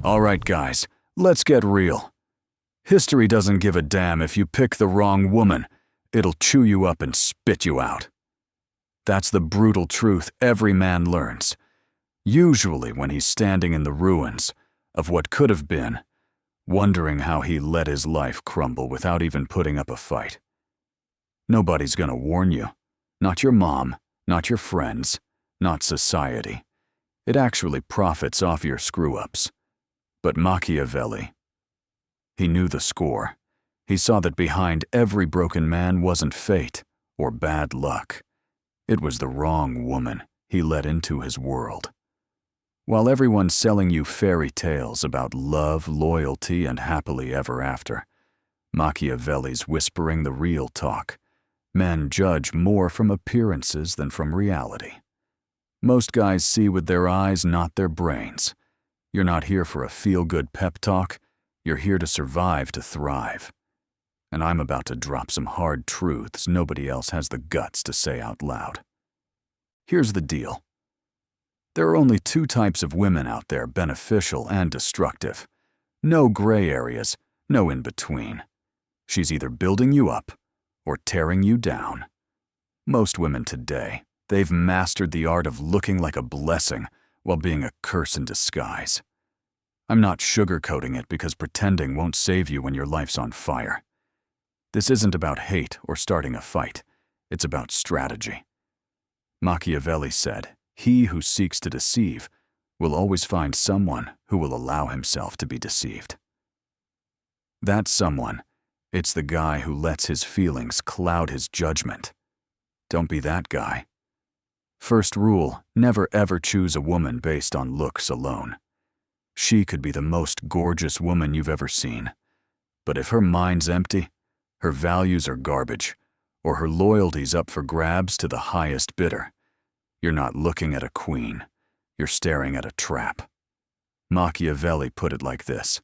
All right, guys, let's get real. History doesn't give a damn if you pick the wrong woman. It'll chew you up and spit you out. That's the brutal truth every man learns, usually when he's standing in the ruins of what could have been, wondering how he let his life crumble without even putting up a fight. Nobody's gonna warn you. Not your mom, not your friends, not society. It actually profits off your screw-ups. But Machiavelli, he knew the score. He saw that behind every broken man wasn't fate or bad luck. It was the wrong woman he let into his world. While everyone's selling you fairy tales about love, loyalty, and happily ever after, Machiavelli's whispering the real talk. Men judge more from appearances than from reality. Most guys see with their eyes, not their brains. You're not here for a feel-good pep talk. You're here to survive, to thrive. And I'm about to drop some hard truths nobody else has the guts to say out loud. Here's the deal. There are only two types of women out there, beneficial and destructive. No gray areas, no in-between. She's either building you up or tearing you down. Most women today, they've mastered the art of looking like a blessing while being a curse in disguise. I'm not sugarcoating it because pretending won't save you when your life's on fire. This isn't about hate or starting a fight. It's about strategy. Machiavelli said, "He who seeks to deceive will always find someone who will allow himself to be deceived." That someone, it's the guy who lets his feelings cloud his judgment. Don't be that guy. First rule, never ever choose a woman based on looks alone. She could be the most gorgeous woman you've ever seen. But if her mind's empty, her values are garbage, or her loyalty's up for grabs to the highest bidder, you're not looking at a queen, you're staring at a trap. Machiavelli put it like this: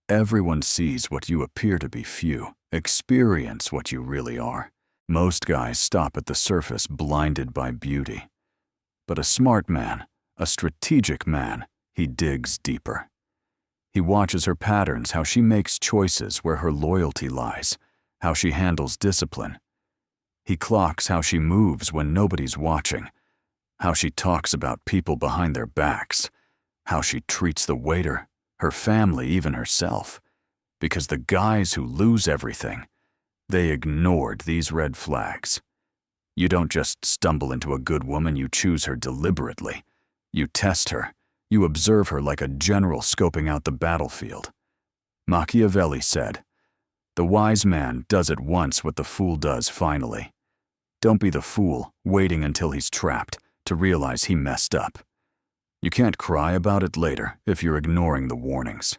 everyone sees what you appear to be, few experience what you really are. Most guys stop at the surface, blinded by beauty. But a smart man, a strategic man, he digs deeper. He watches her patterns, how she makes choices, where her loyalty lies, how she handles discipline. He clocks how she moves when nobody's watching, how she talks about people behind their backs, how she treats the waiter, her family, even herself. Because the guys who lose everything, they ignored these red flags. You don't just stumble into a good woman, you choose her deliberately. You test her, you observe her like a general scoping out the battlefield. Machiavelli said, "The wise man does at once what the fool does finally." Don't be the fool waiting until he's trapped to realize he messed up. You can't cry about it later if you're ignoring the warnings.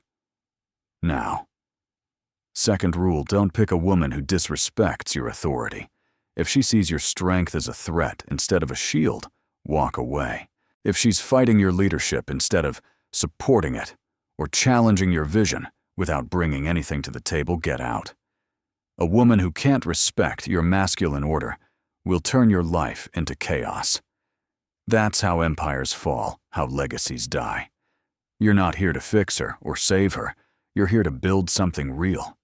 Now, second rule, don't pick a woman who disrespects your authority. If she sees your strength as a threat instead of a shield, walk away. If she's fighting your leadership instead of supporting it, or challenging your vision without bringing anything to the table, get out. A woman who can't respect your masculine order will turn your life into chaos. That's how empires fall, how legacies die. You're not here to fix her or save her. You're here to build something real.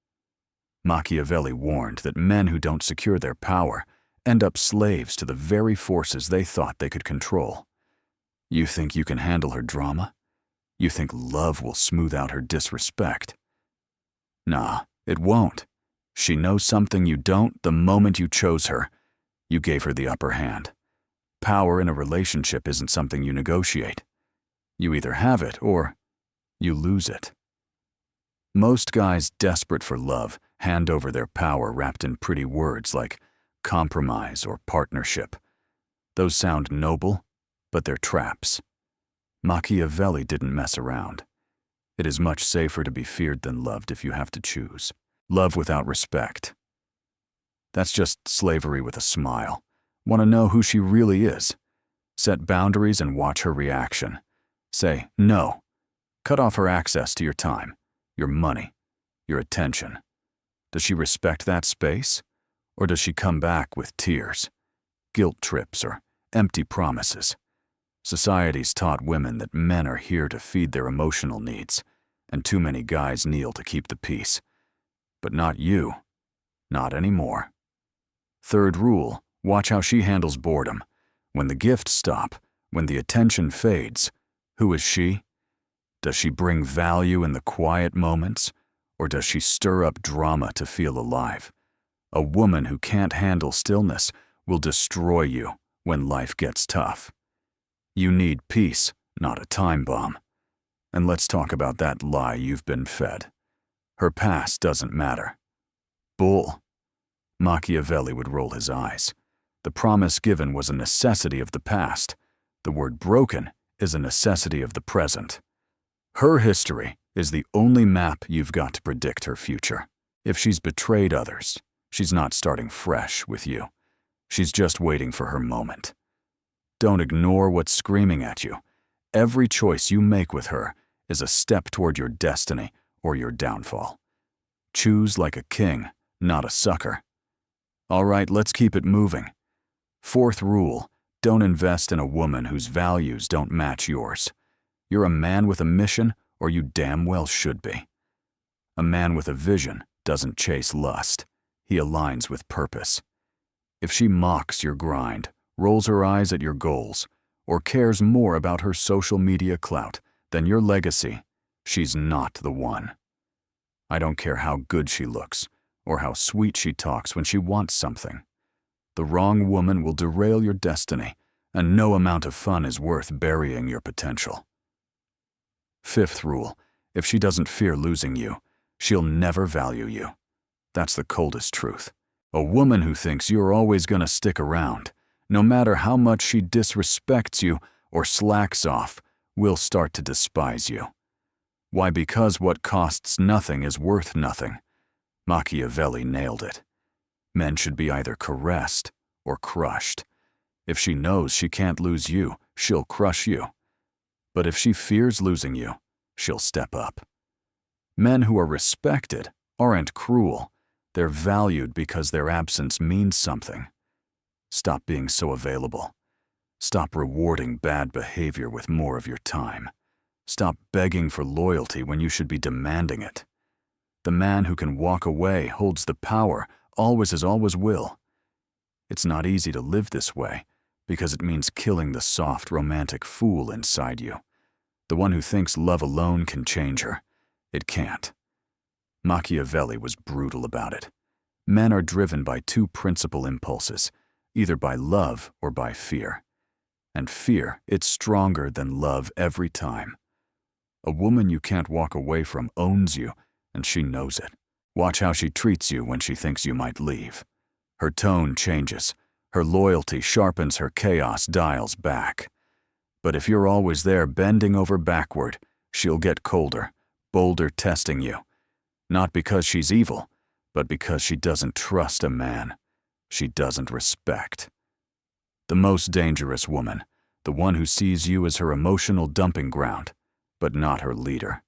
Machiavelli warned that men who don't secure their power end up slaves to the very forces they thought they could control. You think you can handle her drama? You think love will smooth out her disrespect? Nah, it won't. She knows something you don't the moment you chose her. You gave her the upper hand. Power in a relationship isn't something you negotiate. You either have it or you lose it. Most guys desperate for love hand over their power wrapped in pretty words like compromise or partnership. Those sound noble, but they're traps. Machiavelli didn't mess around. It is much safer to be feared than loved if you have to choose. Love without respect. That's just slavery with a smile. Want to know who she really is? Set boundaries and watch her reaction. Say no. Cut off her access to your time, your money, your attention. Does she respect that space? Or does she come back with tears, guilt trips, or empty promises? Society's taught women that men are here to feed their emotional needs. and too many guys kneel to keep the peace. But not you. Not anymore. Third rule, watch how she handles boredom. When the gifts stop, when the attention fades, who is she? Does she bring value in the quiet moments, or does she stir up drama to feel alive? A woman who can't handle stillness will destroy you when life gets tough. You need peace, not a time bomb. And let's talk about that lie you've been fed. Her past doesn't matter. Bull. Machiavelli would roll his eyes. The promise given was a necessity of the past. The word broken is a necessity of the present. Her history is the only map you've got to predict her future. If she's betrayed others, she's not starting fresh with you. She's just waiting for her moment. Don't ignore what's screaming at you. Every choice you make with her is a step toward your destiny or your downfall. Choose like a king, not a sucker. All right, let's keep it moving. Fourth rule, don't invest in a woman whose values don't match yours. You're a man with a mission, or you damn well should be. A man with a vision doesn't chase lust. He aligns with purpose. If she mocks your grind, rolls her eyes at your goals, or cares more about her social media clout than your legacy, she's not the one. I don't care how good she looks, or how sweet she talks when she wants something. The wrong woman will derail your destiny, and no amount of fun is worth burying your potential. Fifth rule, if she doesn't fear losing you, she'll never value you. That's the coldest truth. A woman who thinks you're always gonna stick around, no matter how much she disrespects you or slacks off, will start to despise you. Why? Because what costs nothing is worth nothing. Machiavelli nailed it. Men should be either caressed or crushed. If she knows she can't lose you, she'll crush you. But if she fears losing you, she'll step up. Men who are respected aren't cruel. They're valued because their absence means something. Stop being so available. Stop rewarding bad behavior with more of your time. Stop begging for loyalty when you should be demanding it. The man who can walk away holds the power, always has, always will. It's not easy to live this way, because it means killing the soft, romantic fool inside you. The one who thinks love alone can change her. It can't. Machiavelli was brutal about it. Men are driven by two principal impulses, either by love or by fear. And fear, it's stronger than love every time. A woman you can't walk away from owns you, and she knows it. Watch how she treats you when she thinks you might leave. Her tone changes. Her loyalty sharpens, her chaos dials back. But if you're always there bending over backward, she'll get colder, bolder, testing you. Not because she's evil, but because she doesn't trust a man. She doesn't respect. The most dangerous woman, the one who sees you as her emotional dumping ground, but not her leader.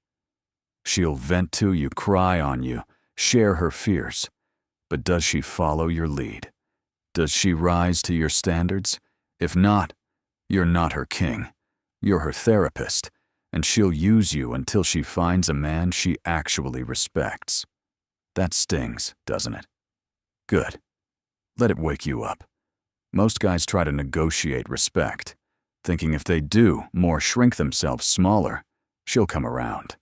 She'll vent to you, cry on you, share her fears. But does she follow your lead? Does she rise to your standards? If not, you're not her king. You're her therapist, and she'll use you until she finds a man she actually respects. That stings, doesn't it? Good. Let it wake you up. Most guys try to negotiate respect, thinking if they do, more shrink themselves smaller, she'll come around.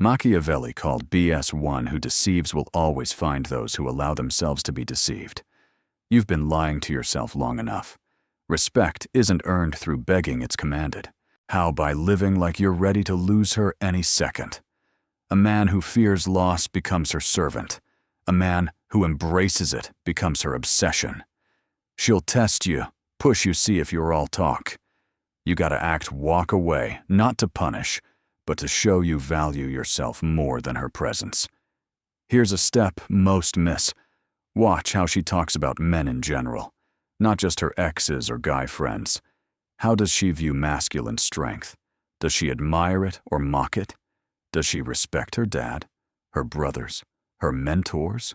Machiavelli called BS one who deceives will always find those who allow themselves to be deceived. You've been lying to yourself long enough. Respect isn't earned through begging, it's commanded. How? By living like you're ready to lose her any second. A man who fears loss becomes her servant. A man who embraces it becomes her obsession. She'll test you, push you, see if you're all talk. You gotta act, walk away, not to punish, but to show you value yourself more than her presence. Here's a step most miss. Watch how she talks about men in general, not just her exes or guy friends. How does she view masculine strength? Does she admire it or mock it? Does she respect her dad, her brothers, her mentors?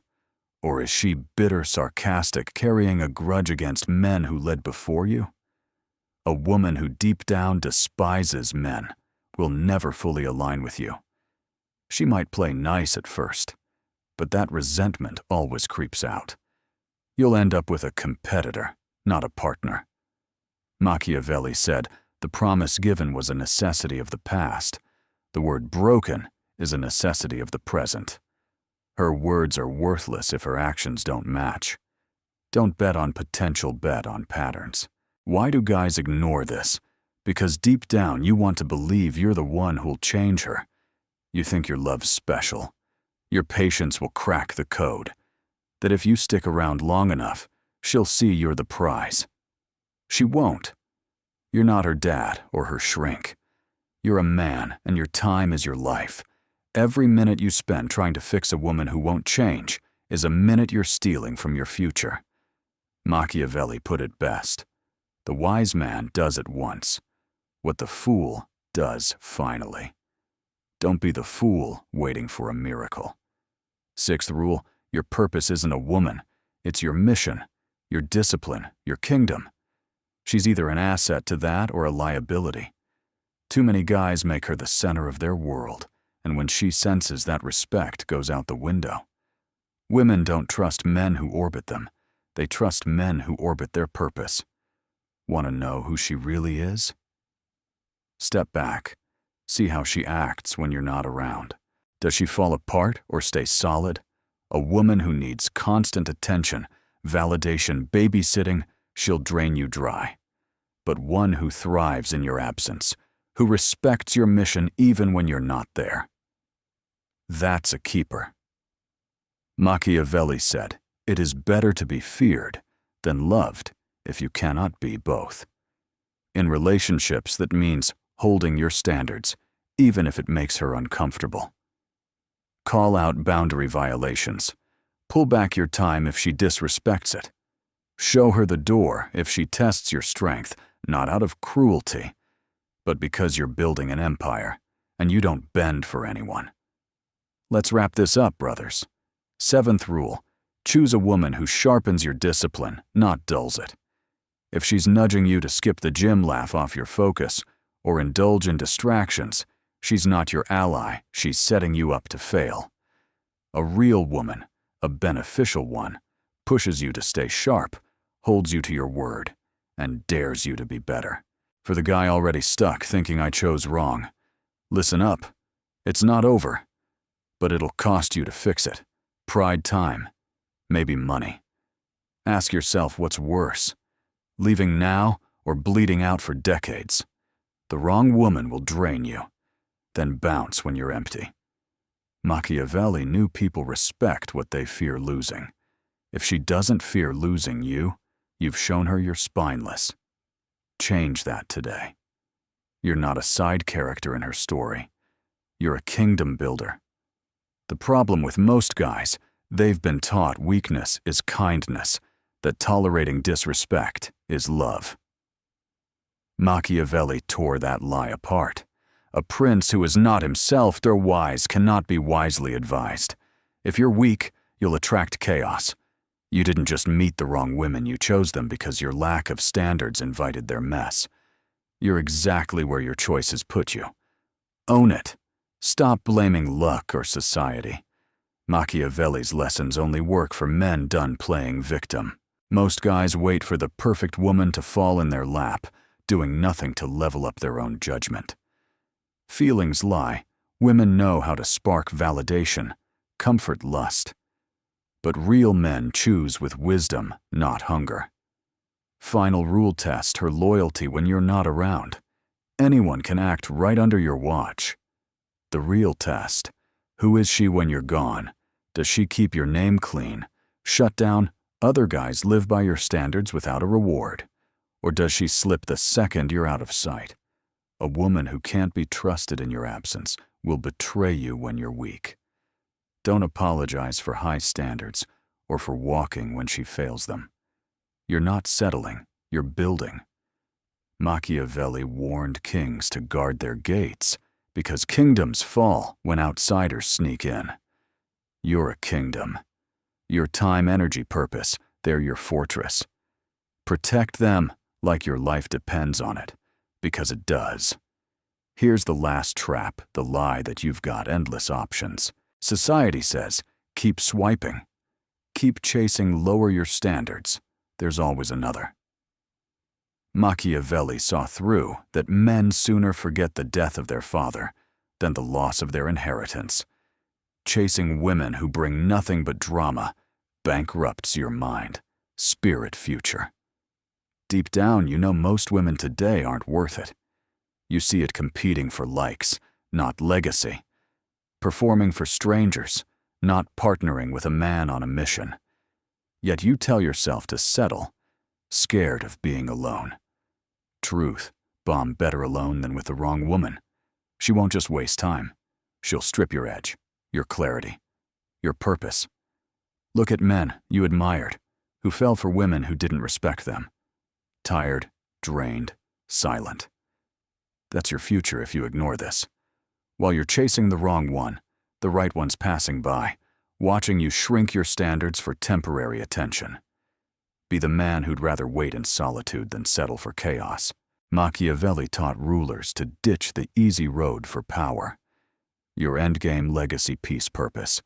Or is she bitter, sarcastic, carrying a grudge against men who led before you? A woman who deep down despises men will never fully align with you. She might play nice at first, but that resentment always creeps out. You'll end up with a competitor, not a partner. Machiavelli said the promise given was a necessity of the past. The word broken is a necessity of the present. Her words are worthless if her actions don't match. Don't bet on potential, bet on patterns. Why do guys ignore this? Because deep down you want to believe you're the one who'll change her. You think your love's special. Your patience will crack the code. That if you stick around long enough, she'll see you're the prize. She won't. You're not her dad or her shrink. You're a man, and your time is your life. Every minute you spend trying to fix a woman who won't change is a minute you're stealing from your future. Machiavelli put it best. The wise man does it once. What the fool does finally. Don't be the fool waiting for a miracle. Sixth rule, your purpose isn't a woman. It's your mission, your discipline, your kingdom. She's either an asset to that or a liability. Too many guys make her the center of their world, and when she senses that respect goes out the window. Women don't trust men who orbit them. They trust men who orbit their purpose. Want to know who she really is? Step back. See how she acts when you're not around. Does she fall apart or stay solid? A woman who needs constant attention, validation, babysitting, she'll drain you dry. But one who thrives in your absence, who respects your mission even when you're not there. That's a keeper. Machiavelli said, "It is better to be feared than loved if you cannot be both." In relationships, that means holding your standards, even if it makes her uncomfortable. Call out boundary violations. Pull back your time if she disrespects it. Show her the door if she tests your strength, not out of cruelty, but because you're building an empire, and you don't bend for anyone. Let's wrap this up, brothers. Seventh rule, choose a woman who sharpens your discipline, not dulls it. If she's nudging you to skip the gym, laugh off your focus, or indulge in distractions, she's not your ally, she's setting you up to fail. A real woman, a beneficial one, pushes you to stay sharp, holds you to your word, and dares you to be better. For the guy already stuck thinking I chose wrong, listen up. It's not over, but it'll cost you to fix it. Pride, time, maybe money. Ask yourself what's worse, leaving now or bleeding out for decades. The wrong woman will drain you, then bounce when you're empty. Machiavelli knew people respect what they fear losing. If she doesn't fear losing you, you've shown her you're spineless. Change that today. You're not a side character in her story. You're a kingdom builder. The problem with most guys, they've been taught weakness is kindness, that tolerating disrespect is love. Machiavelli tore that lie apart. A prince who is not himself nor wise cannot be wisely advised. If you're weak, you'll attract chaos. You didn't just meet the wrong women, you chose them because your lack of standards invited their mess. You're exactly where your choices put you. Own it. Stop blaming luck or society. Machiavelli's lessons only work for men done playing victim. Most guys wait for the perfect woman to fall in their lap, doing nothing to level up their own judgment. Feelings lie. Women know how to spark validation, comfort lust. But real men choose with wisdom, not hunger. Final rule, test her loyalty when you're not around. Anyone can act right under your watch. The real test, who is she when you're gone? Does she keep your name clean? Shut down other guys, live by your standards without a reward? Or does she slip the second you're out of sight? A woman who can't be trusted in your absence will betray you when you're weak. Don't apologize for high standards or for walking when she fails them. You're not settling, you're building. Machiavelli warned kings to guard their gates because kingdoms fall when outsiders sneak in. You're a kingdom. Your time, energy, purpose, they're your fortress. Protect them like your life depends on it, because it does. Here's the last trap, the lie that you've got endless options. Society says, keep swiping. Keep chasing, lower your standards. There's always another. Machiavelli saw through that men sooner forget the death of their father than the loss of their inheritance. Chasing women who bring nothing but drama bankrupts your mind, spirit, future. Deep down, you know most women today aren't worth it. You see it competing for likes, not legacy. Performing for strangers, not partnering with a man on a mission. Yet you tell yourself to settle, scared of being alone. Truth, bomb better alone than with the wrong woman. She won't just waste time. She'll strip your edge, your clarity, your purpose. Look at men you admired, who fell for women who didn't respect them. Tired, drained, silent. That's your future if you ignore this. While you're chasing the wrong one, the right one's passing by, watching you shrink your standards for temporary attention. Be the man who'd rather wait in solitude than settle for chaos. Machiavelli taught rulers to ditch the easy road for power. Your endgame, legacy, peace, purpose.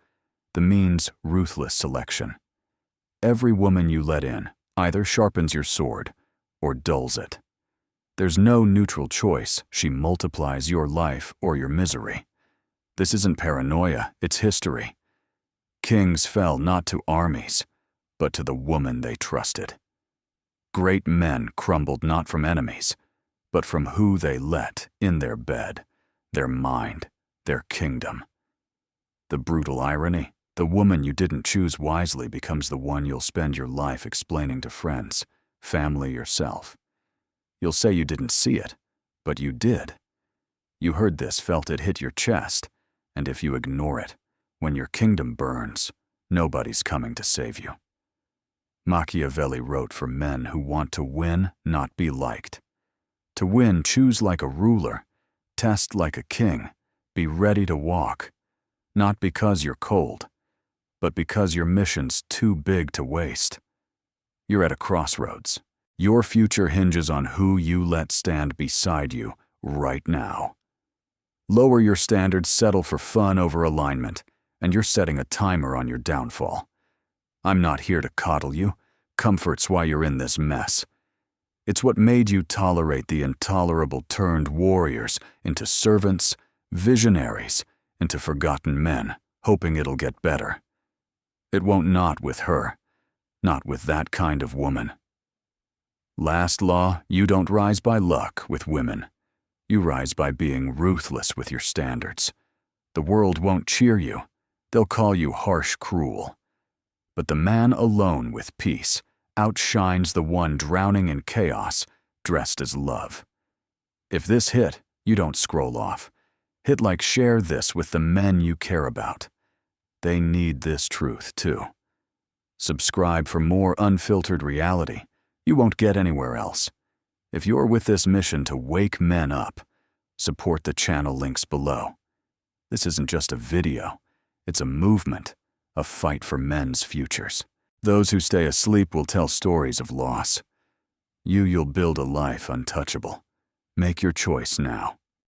The means, ruthless selection. Every woman you let in either sharpens your sword or dulls it. There's no neutral choice. She multiplies your life or your misery. This isn't paranoia, it's history. Kings fell not to armies, but to the woman they trusted. Great men crumbled not from enemies, but from who they let in their bed, their mind, their kingdom. The brutal irony, the woman you didn't choose wisely becomes the one you'll spend your life explaining to friends, family, yourself. You'll say you didn't see it, but you did. You heard this, felt it hit your chest, and if you ignore it, when your kingdom burns, nobody's coming to save you. Machiavelli wrote for men who want to win, not be liked. To win, choose like a ruler, test like a king, be ready to walk, not because you're cold, but because your mission's too big to waste. You're at a crossroads. Your future hinges on who you let stand beside you right now. Lower your standards, settle for fun over alignment, and you're setting a timer on your downfall. I'm not here to coddle you. Comfort's why you're in this mess. It's what made you tolerate the intolerable, turned warriors into servants, visionaries, into forgotten men, hoping it'll get better. It won't, not with her, not with that kind of woman. Last law, you don't rise by luck with women. You rise by being ruthless with your standards. The world won't cheer you. They'll call you harsh, cruel. But the man alone with peace outshines the one drowning in chaos, dressed as love. If this hit, you don't scroll off. Hit like share this with the men you care about. They need this truth too. Subscribe for more unfiltered reality you won't get anywhere else. If you're with this mission to wake men up, support the channel links below. This isn't just a video, it's a movement, a fight for men's futures. Those who stay asleep will tell stories of loss. You'll build a life untouchable. Make your choice now.